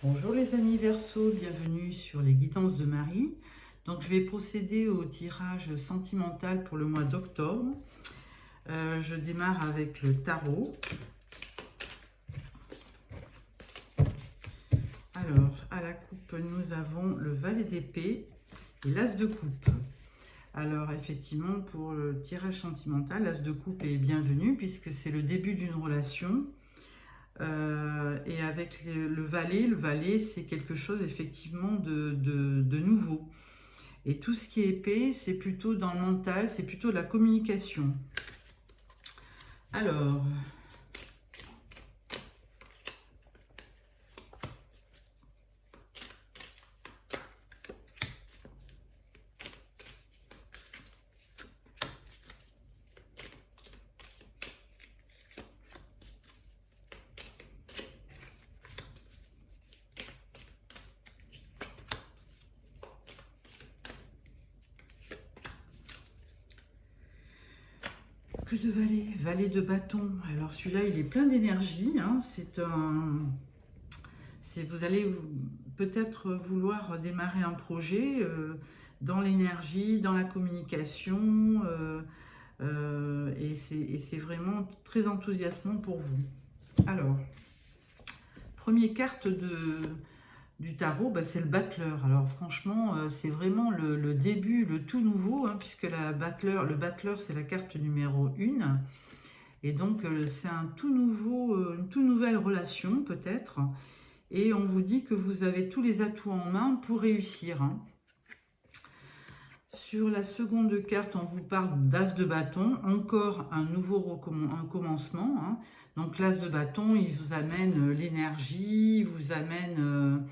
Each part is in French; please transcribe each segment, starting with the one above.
Bonjour les amis Verseau, bienvenue sur les guidances de Marie. Donc je vais procéder au tirage sentimental pour le mois d'octobre. Je démarre avec le tarot. Alors, à la coupe, nous avons le valet d'épée et l'as de coupe. Alors effectivement, pour le tirage sentimental, l'as de coupe est bienvenu puisque c'est le début d'une relation. Et avec le valet c'est quelque chose effectivement de nouveau. Et tout ce qui est épée, c'est plutôt dans le mental, c'est plutôt de la communication. Alors, que de valet de bâton. Alors celui-là, il est plein d'énergie. Hein. Vous allez peut-être vouloir démarrer un projet dans l'énergie, dans la communication. Et c'est vraiment très enthousiasmant pour vous. Alors, première carte du tarot, bah, c'est le battleur. Alors franchement, c'est vraiment le début, le tout nouveau, hein, puisque le battleur, c'est la carte numéro 1. Et donc, c'est un tout nouveau, une toute nouvelle relation, peut-être. Et on vous dit que vous avez tous les atouts en main pour réussir. Hein. Sur la seconde carte, on vous parle d'as de bâton, encore un nouveau commencement. Hein. Donc l'as de bâton, il vous amène l'énergie, il vous amène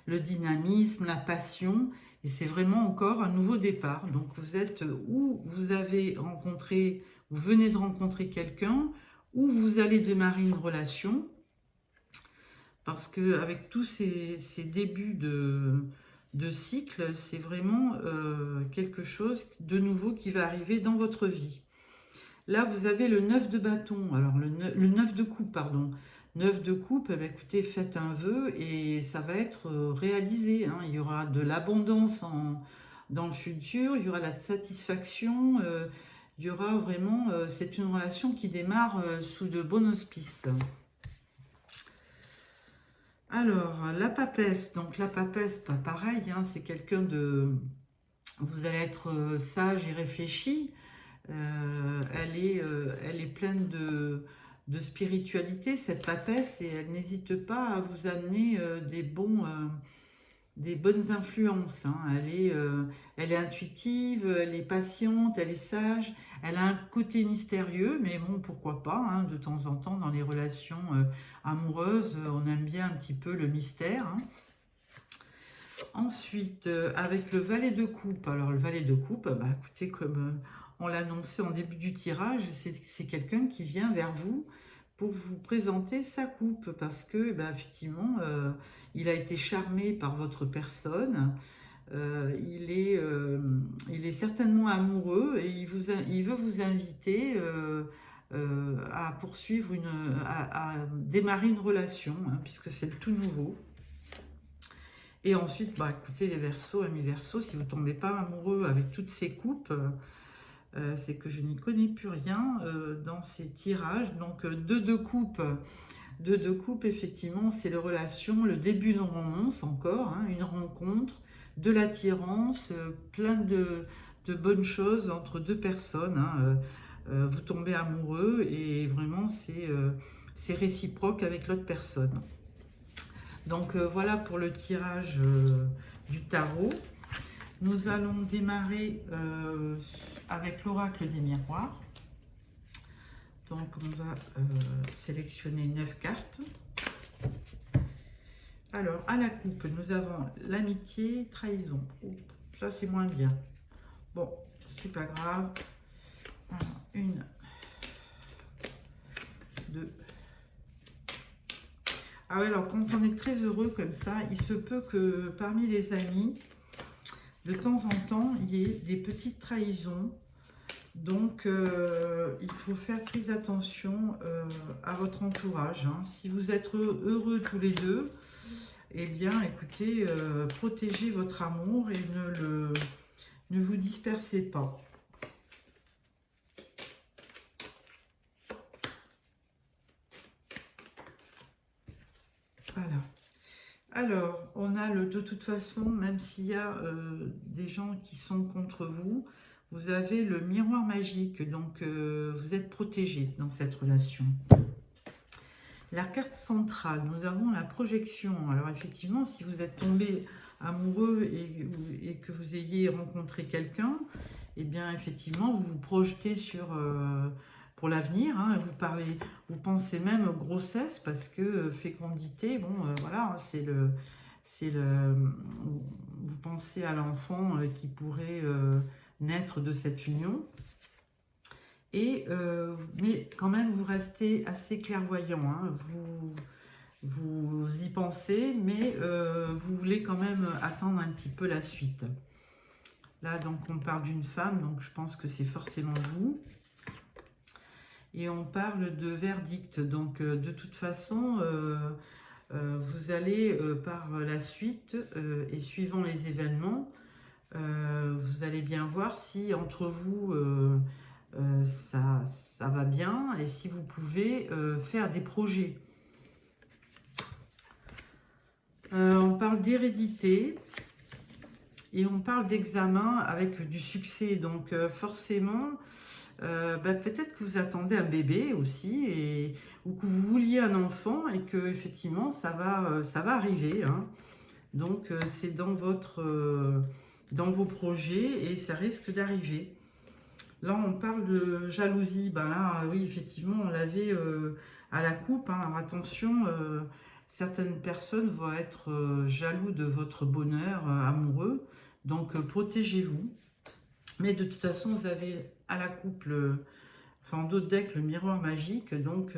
le dynamisme, la passion. Et c'est vraiment encore un nouveau départ. Donc vous êtes où vous avez rencontré, vous venez de rencontrer quelqu'un, ou vous allez démarrer une relation. Parce qu'avec tous ces débuts de cycle, c'est vraiment quelque chose de nouveau qui va arriver dans votre vie. Là, vous avez le 9 de bâton, alors le 9 de coupe, pardon. 9 de coupe, eh bien, écoutez, faites un vœu et ça va être réalisé. Hein. Il y aura de l'abondance dans le futur, il y aura la satisfaction, il y aura vraiment... c'est une relation qui démarre sous de bons auspices. Alors, la papesse, donc la papesse, pas pareil, hein, c'est quelqu'un de... Vous allez être sage et réfléchi. Elle est pleine de spiritualité, cette papesse, et elle n'hésite pas à vous amener des bonnes influences. Hein. Elle est intuitive, elle est patiente, elle est sage, elle a un côté mystérieux, mais bon, pourquoi pas, hein, de temps en temps, dans les relations amoureuses, on aime bien un petit peu le mystère. Hein. Ensuite, avec le valet de coupe, alors le valet de coupe, bah, écoutez, comme on l'annonçait en début du tirage, c'est quelqu'un qui vient vers vous pour vous présenter sa coupe, parce que, bah, effectivement, il a été charmé par votre personne, il est certainement amoureux et il veut vous inviter à poursuivre à démarrer une relation, hein, puisque c'est le tout nouveau. Et ensuite, bah, écoutez les Verseaux, amis Verseaux, si vous ne tombez pas amoureux avec toutes ces coupes, c'est que je n'y connais plus rien dans ces tirages. Donc, deux de coupe, effectivement, c'est la relation, le début d'une romance encore, hein, une rencontre, de l'attirance, plein de bonnes choses entre deux personnes. Hein, vous tombez amoureux et vraiment, c'est réciproque avec l'autre personne. Donc voilà pour le tirage du tarot. Nous allons démarrer avec l'oracle des miroirs. Donc on va sélectionner 9 cartes. Alors à la coupe, nous avons l'amitié, trahison. Oh, ça c'est moins bien. Bon, c'est pas grave. Alors, 1, 2. Ah ouais, alors quand on est très heureux comme ça, il se peut que parmi les amis, de temps en temps, il y ait des petites trahisons. Donc, il faut faire très attention à votre entourage. Hein. Si vous êtes heureux tous les deux, eh bien, écoutez, protégez votre amour et ne vous dispersez pas. Voilà. Alors, on a de toute façon, même s'il y a des gens qui sont contre vous, vous avez le miroir magique, donc vous êtes protégé dans cette relation. La carte centrale, nous avons la projection. Alors effectivement, si vous êtes tombé amoureux et que vous ayez rencontré quelqu'un, eh bien effectivement, vous vous projetez pour l'avenir. Hein, vous pensez même grossesse parce que fécondité, bon, voilà, vous pensez à l'enfant qui pourrait naître de cette union. Mais quand même, vous restez assez clairvoyant. Hein, vous y pensez, mais vous voulez quand même attendre un petit peu la suite. Là, donc, on parle d'une femme, donc je pense que c'est forcément vous. Et on parle de verdict. Donc, de toute façon, vous allez par la suite, et suivant les événements, vous allez bien voir si entre vous, ça va bien et si vous pouvez faire des projets. On parle d'hérédité et on parle d'examen avec du succès. Donc forcément, peut-être que vous attendez un bébé aussi ou que vous vouliez un enfant et que effectivement ça va arriver. Hein. Donc c'est dans vos projets et ça risque d'arriver. Là, on parle de jalousie. Ben là, oui, effectivement, on l'avait à la coupe. Hein. Alors, attention, certaines personnes vont être jaloux de votre bonheur amoureux. Donc, protégez-vous. Mais de toute façon, vous avez à la coupe, en d'autres decks, le miroir magique. Donc,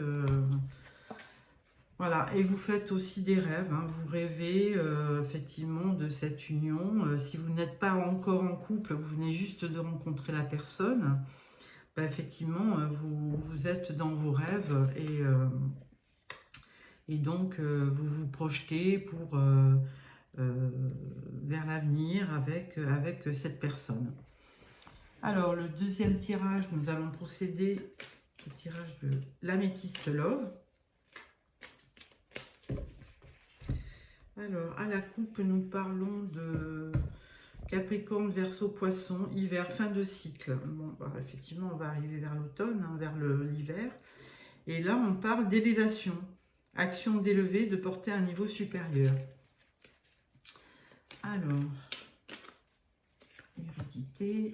voilà. Et vous faites aussi des rêves. Hein. Vous rêvez effectivement de cette union. Si vous n'êtes pas encore en couple, vous venez juste de rencontrer la personne. Effectivement, vous êtes dans vos rêves et donc vous vous projetez vers l'avenir avec cette personne. Alors, le deuxième tirage, nous allons procéder au tirage de l'améthyste Love. Alors, à la coupe, nous parlons de Capricorne, Verseau, Poisson, hiver, fin de cycle. Bon, effectivement, on va arriver vers l'automne, hein, vers l'hiver. Et là, on parle d'élévation. Action d'élever, de porter à un niveau supérieur. Alors, hérédité,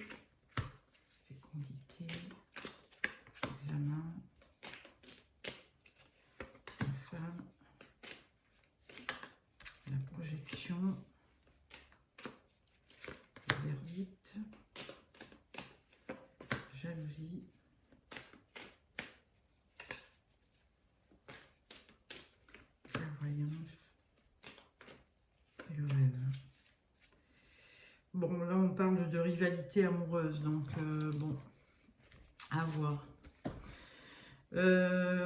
fécondité, examen, la femme, la projection, verdict, jalousie, clairvoyance et le rêve. Bon, là on parle de rivalité amoureuse, donc bon, à voir.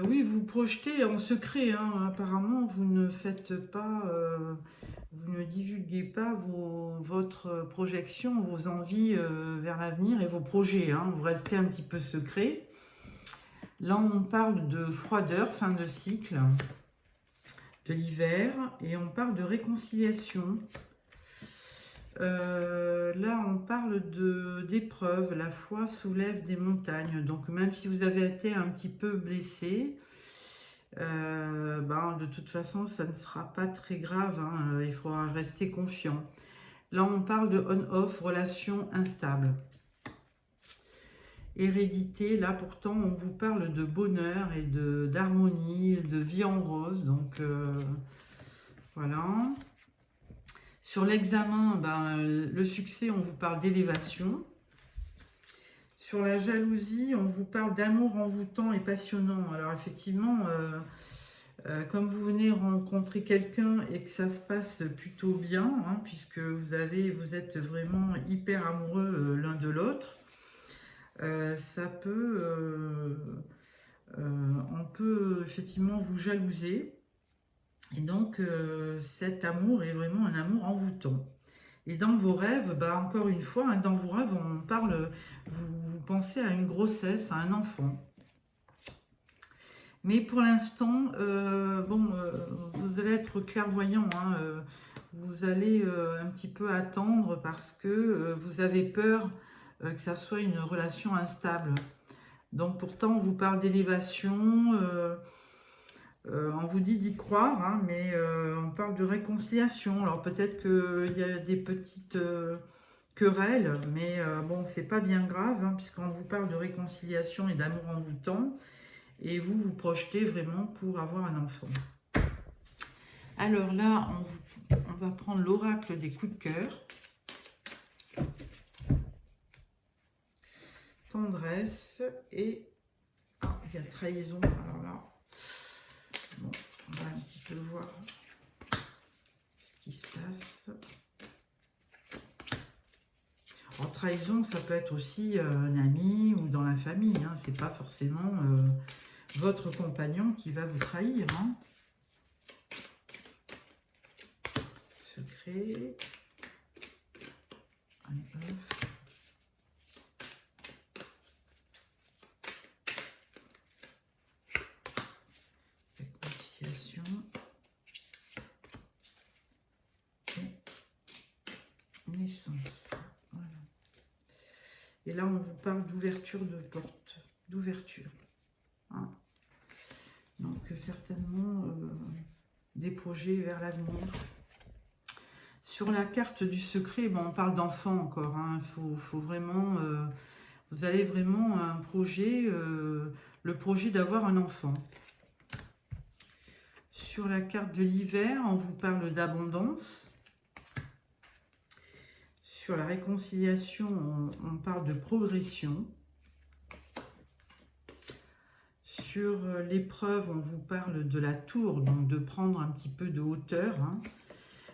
Oui, vous projetez en secret, hein, apparemment vous ne faites pas, vous ne divulguez pas votre projection, vos envies vers l'avenir et vos projets, hein, vous restez un petit peu secret. Là on parle de froideur, fin de cycle, de l'hiver, et on parle de réconciliation. Là on parle d'épreuves, la foi soulève des montagnes, donc même si vous avez été un petit peu blessé, de toute façon ça ne sera pas très grave, hein, il faudra rester confiant. Là on parle de on-off, relation instable. Hérédité, là pourtant on vous parle de bonheur et d'harmonie, de vie en rose, donc voilà. Sur l'examen, le succès, on vous parle d'élévation. Sur la jalousie, on vous parle d'amour envoûtant et passionnant. Alors effectivement, comme vous venez rencontrer quelqu'un et que ça se passe plutôt bien, hein, puisque vous êtes vraiment hyper amoureux l'un de l'autre, ça peut, on peut effectivement vous jalouser. Et donc, cet amour est vraiment un amour envoûtant. Et dans vos rêves, bah, encore une fois, hein, dans vos rêves, on parle, vous pensez à une grossesse, à un enfant. Mais pour l'instant, bon, vous allez être clairvoyant, hein, vous allez un petit peu attendre parce que vous avez peur que ça soit une relation instable. Donc pourtant, on vous parle d'élévation, on vous dit d'y croire, hein, mais on parle de réconciliation. Alors peut-être qu'il y a des petites querelles, mais bon, c'est pas bien grave, hein, puisqu'on vous parle de réconciliation et d'amour envoûtant. Et vous vous projetez vraiment pour avoir un enfant. Alors là, on va prendre l'oracle des coups de cœur. Tendresse et... Ah, il y a trahison. Alors là, bon, on va un petit peu voir ce qui se passe. En trahison, ça peut être aussi un ami ou dans la famille. Hein. C'est pas forcément votre compagnon qui va vous trahir. Hein. Secret. Un œuf. Réconciliation. Et naissance. Voilà. Et là, on vous parle d'ouverture de porte. D'ouverture. Hein. Donc, certainement, des projets vers l'avenir. Sur la carte du secret, bon, on parle d'enfant encore. Hein, faut vraiment... vous allez vraiment un projet, le projet d'avoir un enfant. Sur la carte de l'hiver, on vous parle d'abondance. Sur la réconciliation, on parle de progression. Sur l'épreuve, on vous parle de la tour, donc de prendre un petit peu de hauteur. Hein.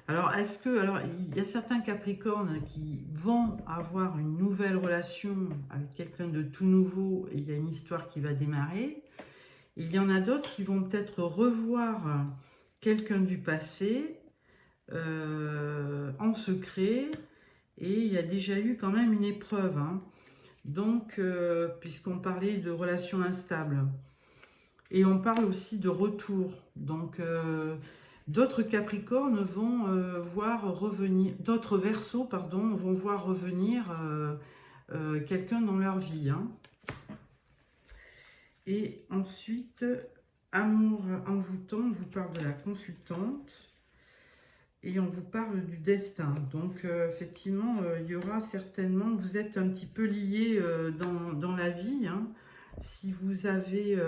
Alors, il y a certains Capricornes qui vont avoir une nouvelle relation avec quelqu'un de tout nouveau et il y a une histoire qui va démarrer. Il y en a d'autres qui vont peut-être revoir quelqu'un du passé en secret et il y a déjà eu quand même une épreuve. Hein. Donc, puisqu'on parlait de relations instables. Et on parle aussi de retour. Donc, d'autres Capricornes vont voir revenir, d'autres Verseaux, pardon, vont voir revenir quelqu'un dans leur vie. Hein. Et ensuite, amour envoûtant, on vous parle de la consultante et on vous parle du destin. Donc, effectivement, il y aura certainement, vous êtes un petit peu liés dans la vie. Hein. Si vous avez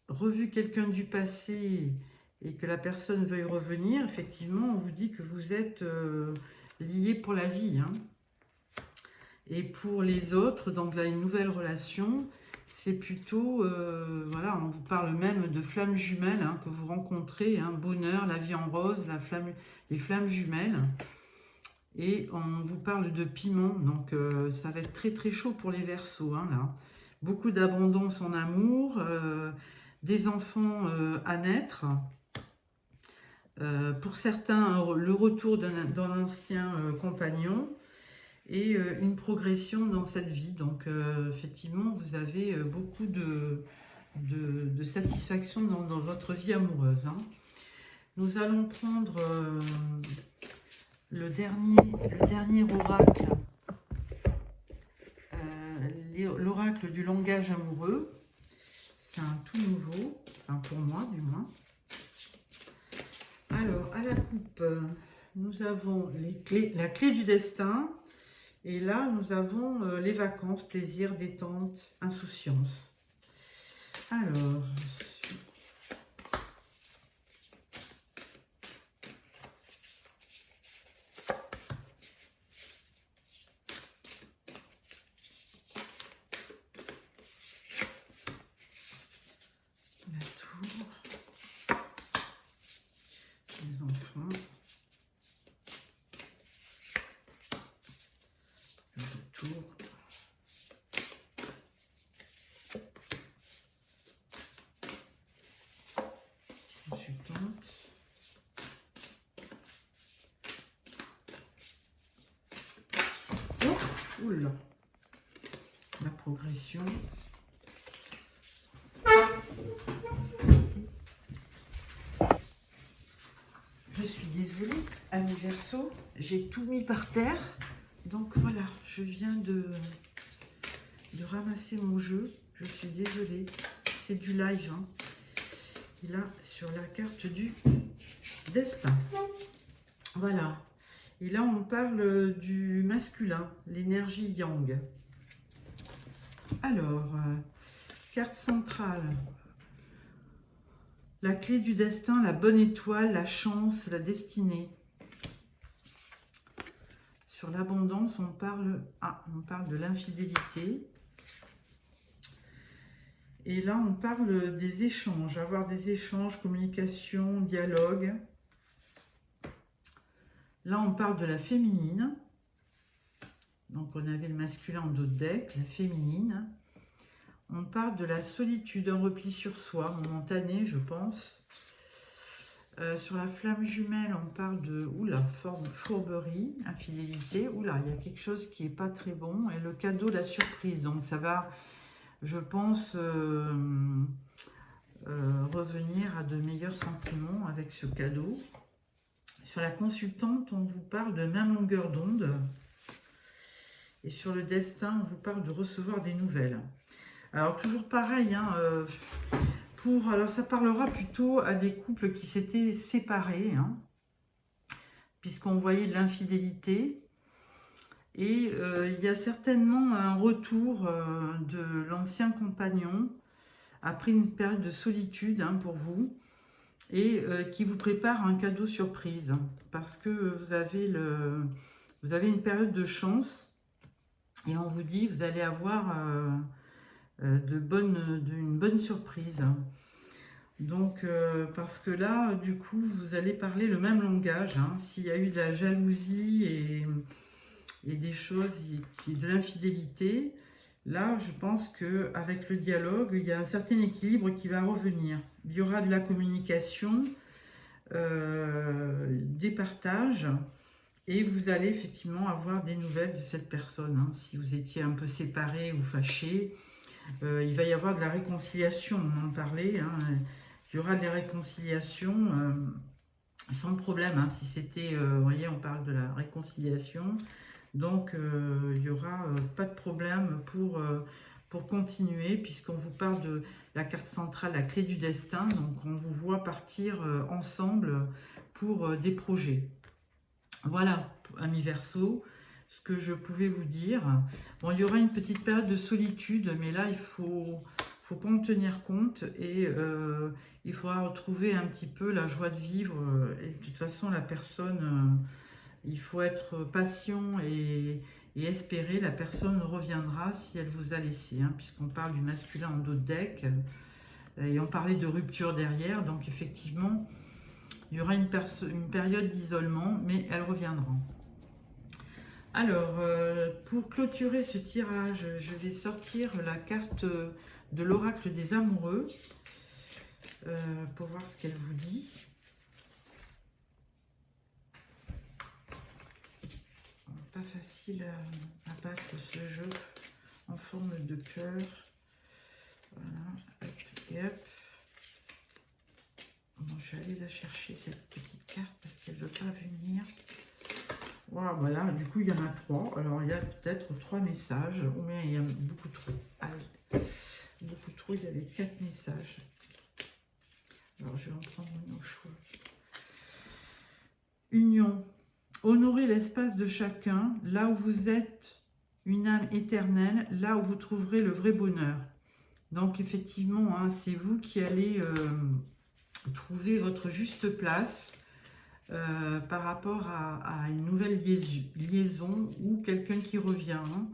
revu quelqu'un du passé et que la personne veuille revenir, effectivement, on vous dit que vous êtes liés pour la vie. Hein. Et pour les autres, donc là, une nouvelle relation, c'est plutôt, voilà, on vous parle même de flammes jumelles hein, que vous rencontrez, hein, bonheur, la vie en rose, les flammes jumelles. Et on vous parle de piment, donc ça va être très très chaud pour les Verseaux, hein, là. Beaucoup d'abondance en amour, des enfants à naître. Pour certains, le retour d'un ancien compagnon et une progression dans cette vie. Donc, effectivement, vous avez beaucoup de satisfaction dans votre vie amoureuse. Hein. Nous allons prendre le dernier oracle, l'oracle du langage amoureux. C'est un tout nouveau, enfin pour moi du moins. Alors, à la coupe, nous avons la clé du destin. Et là, nous avons les vacances, plaisir, détente, insouciance. Alors, la tour, les enfants, le retour, tente. Oh, oula. La progression. Je suis désolée, amis Verseau, j'ai tout mis par terre. Donc voilà, je viens de ramasser mon jeu. Je suis désolée, c'est du live. Hein. Et là, sur la carte du destin. Voilà. Et là, on parle du masculin, l'énergie yang. Alors, carte centrale. La clé du destin, la bonne étoile, la chance, la destinée. Sur l'abondance, on parle de l'infidélité. Et là, on parle des échanges, avoir des échanges, communication, dialogue. Là, on parle de la féminine. Donc, on avait le masculin en dos de deck, la féminine. On parle de la solitude, un repli sur soi, momentané, je pense. Sur la flamme jumelle, on parle de fourberie, infidélité. Oula, il y a quelque chose qui n'est pas très bon. Et le cadeau, la surprise. Donc, ça va, je pense, revenir à de meilleurs sentiments avec ce cadeau. Sur la consultante, on vous parle de même longueur d'onde. Et sur le destin, on vous parle de recevoir des nouvelles. Alors, toujours pareil, hein, alors ça parlera plutôt à des couples qui s'étaient séparés, hein, puisqu'on voyait de l'infidélité. Et il y a certainement un retour de l'ancien compagnon après une période de solitude, hein, pour vous, et qui vous prépare un cadeau surprise, parce que vous avez une période de chance, et on vous dit vous allez avoir une bonne surprise. Donc, parce que là, du coup, vous allez parler le même langage. Hein. S'il y a eu de la jalousie et des choses, et de l'infidélité, là, je pense qu'avec le dialogue, il y a un certain équilibre qui va revenir. Il y aura de la communication, des partages, et vous allez effectivement avoir des nouvelles de cette personne. Hein. Si vous étiez un peu séparés ou fâchés, il va y avoir de la réconciliation, on en parlait. Hein. Il y aura des réconciliations sans problème. Hein. Si c'était, vous voyez, on parle de la réconciliation. Donc, il n'y aura pas de problème pour continuer, puisqu'on vous parle de la carte centrale, la clé du destin. Donc, on vous voit partir ensemble pour des projets. Voilà, amis Verseau, ce que je pouvais vous dire. Bon, il y aura une petite période de solitude, mais là, il faut pas en tenir compte, et il faudra retrouver un petit peu la joie de vivre. Et de toute façon, la personne, il faut être patient et espérer. La personne reviendra si elle vous a laissé, hein, puisqu'on parle du masculin en dos de deck, et on parlait de rupture derrière. Donc, effectivement, il y aura une période d'isolement, mais elle reviendra. Alors, pour clôturer ce tirage, je vais sortir la carte de l'oracle des amoureux pour voir ce qu'elle vous dit. Pas facile à battre ce jeu en forme de cœur. Voilà, hop et hop. Bon, je vais aller la chercher, cette petite carte, parce qu'elle ne veut pas venir. Voilà, du coup, il y en a 3. Alors, il y a peut-être 3 messages. Ou bien il y a beaucoup trop. Allez, beaucoup trop, il y avait 4 messages. Alors, je vais en prendre une au choix. Union. Honorez l'espace de chacun. Là où vous êtes une âme éternelle, là où vous trouverez le vrai bonheur. Donc, effectivement, hein, c'est vous qui allez trouver votre juste place par rapport à une nouvelle liaison ou quelqu'un qui revient. Hein.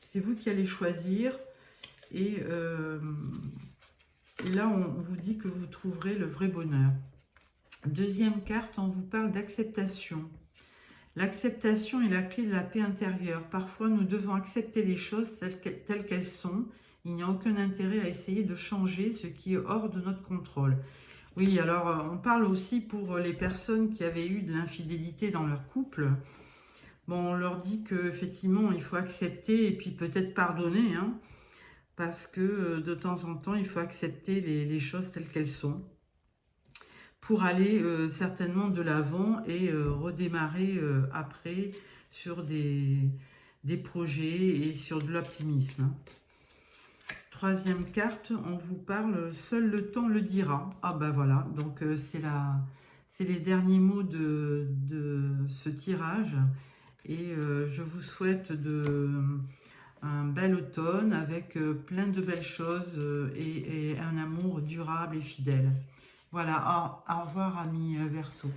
C'est vous qui allez choisir, et là on vous dit que vous trouverez le vrai bonheur. Deuxième carte, on vous parle d'acceptation. L'acceptation est la clé de la paix intérieure. Parfois nous devons accepter les choses telles qu'elles sont. Il n'y a aucun intérêt à essayer de changer ce qui est hors de notre contrôle. Oui, alors on parle aussi pour les personnes qui avaient eu de l'infidélité dans leur couple. Bon, on leur dit qu'effectivement, il faut accepter et puis peut-être pardonner, hein, parce que de temps en temps, il faut accepter les choses telles qu'elles sont pour aller certainement de l'avant et redémarrer après sur des projets et sur de l'optimisme, hein. Troisième carte, on vous parle, seul le temps le dira. Ah ben voilà, donc c'est les derniers mots de ce tirage. Et je vous souhaite un bel automne avec plein de belles choses et un amour durable et fidèle. Voilà, au revoir amis Verseau.